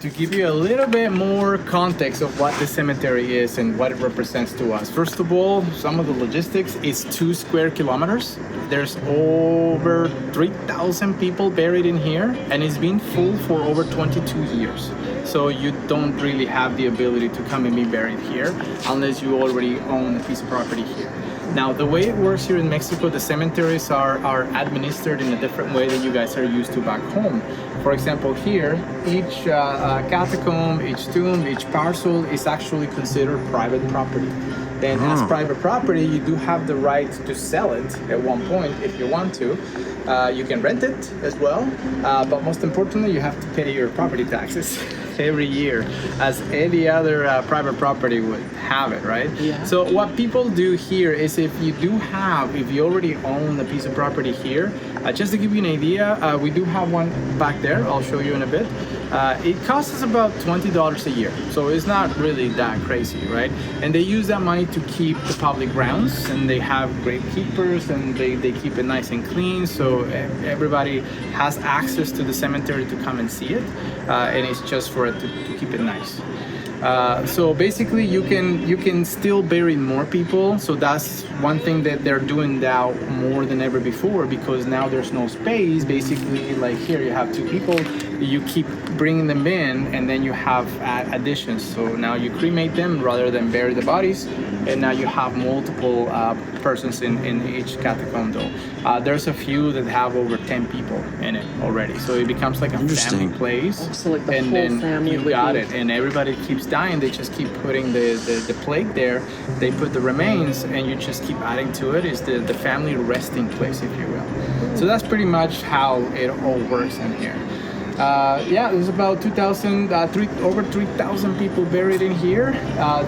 to give you a little bit more context of what the cemetery is and what it represents to us. First of all, some of the logistics is 2 square kilometers. There's over 3,000 people buried in here, and it's been full for over 22 years. So you don't really have the ability to come and be buried here unless you already own a piece of property here. Now, the way it works here in Mexico, the cemeteries are administered in a different way than you guys are used to back home. For example, here, each catacomb, each tomb, each parcel is actually considered private property. Then as private property, you do have the right to sell it at one point if you want to. You can rent it as well, but most importantly, you have to pay your property taxes every year, as any other private property would have it, right? Yeah. So what people do here is if you already own a piece of property here, just to give you an idea, we do have one back there, I'll show you in a bit. It costs us about $20 a year, so it's not really that crazy, right? And they use that money to keep the public grounds, and they have great keepers, and they keep it nice and clean, so everybody has access to the cemetery to come and see it, and it's just for it to keep it nice. So basically you can still bury more people, so that's one thing that they're doing now more than ever before, because now there's no space. Basically, like here you have 2 people, you keep bringing them in, and then you have additions. So now you cremate them rather than bury the bodies, and now you have multiple persons in each catacomb though. There's a few that have over 10 people in it already, so it becomes like a family place. So like the and whole then family you got it, and everybody keeps dying. They just keep putting the plague there, they put the remains, and you just keep adding to it. Is the family resting place, if you will. So that's pretty much how it all works in here. Yeah, there's about over 3,000 people buried in here.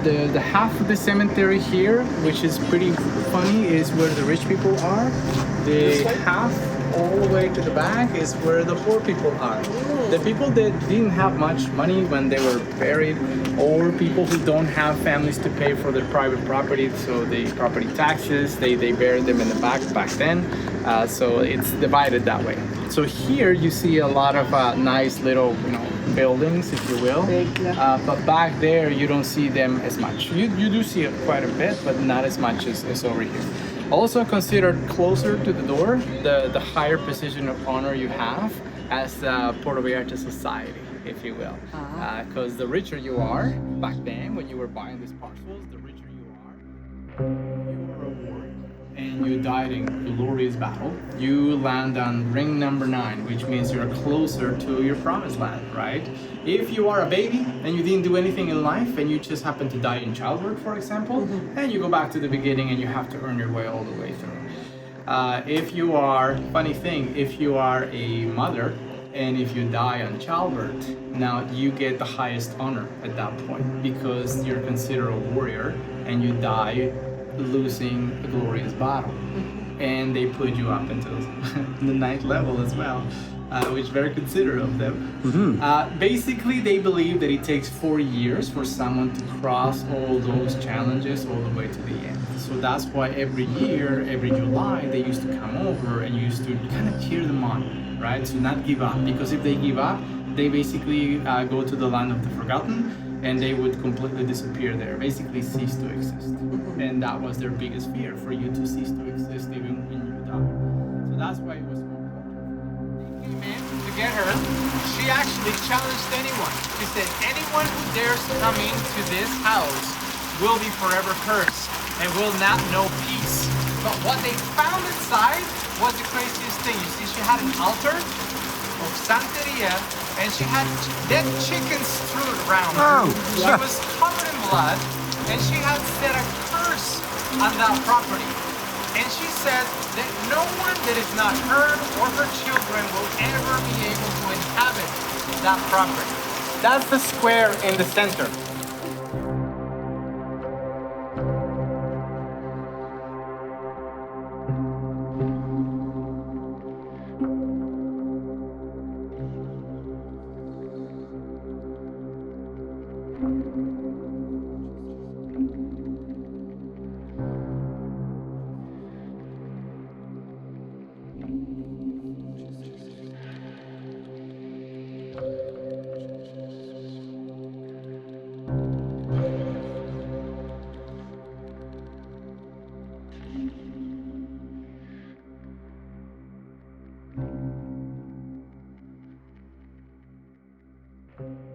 The half of the cemetery here, which is pretty funny, is where the rich people are. The half all the way to the back is where the poor people are. The people that didn't have much money when they were buried, or people who don't have families to pay for their private property, so the property taxes, they buried them in the back then. So it's divided that way. So here you see a lot of nice little, buildings, if you will. But back there you don't see them as much. You do see it quite a bit, but not as much as over here. Also considered closer to the door, the higher position of honor you have as Puerto Vallarta society, if you will. Because the richer you are, back then when you were buying these parcels, the richer you are, if you were a warrior and you died in glorious battle, you land on ring number 9, which means you're closer to your promised land, right? If you are a baby and you didn't do anything in life and you just happen to die in childbirth, for example, then you go back to the beginning and you have to earn your way all the way through. If you are, funny thing, if you are a mother and if you die on childbirth, now you get the highest honor at that point, because you're considered a warrior and you die losing a glorious battle. And they put you up into the 9th level as well, which is very considerate of them. Basically, they believe that it takes 4 years for someone to cross all those challenges all the way to the end. So that's why every year, every July, they used to come over and used to kind of cheer them on, right? To not give up, because if they give up, they basically go to the land of the forgotten, and they would completely disappear there, basically cease to exist. And that was their biggest fear, for you to cease to exist even when you die. So that's why it was so important. They came in to get her. She actually challenged anyone. She said, anyone who dares come into this house will be forever cursed and will not know peace. But what they found inside was the craziest thing. You see, she had an altar of Santeria, and she had dead chickens strewn around her. She was covered in blood, and she had set a curse on that property. And she said that no one that is not her or her children will ever be able to inhabit that property. That's the square in the center. you.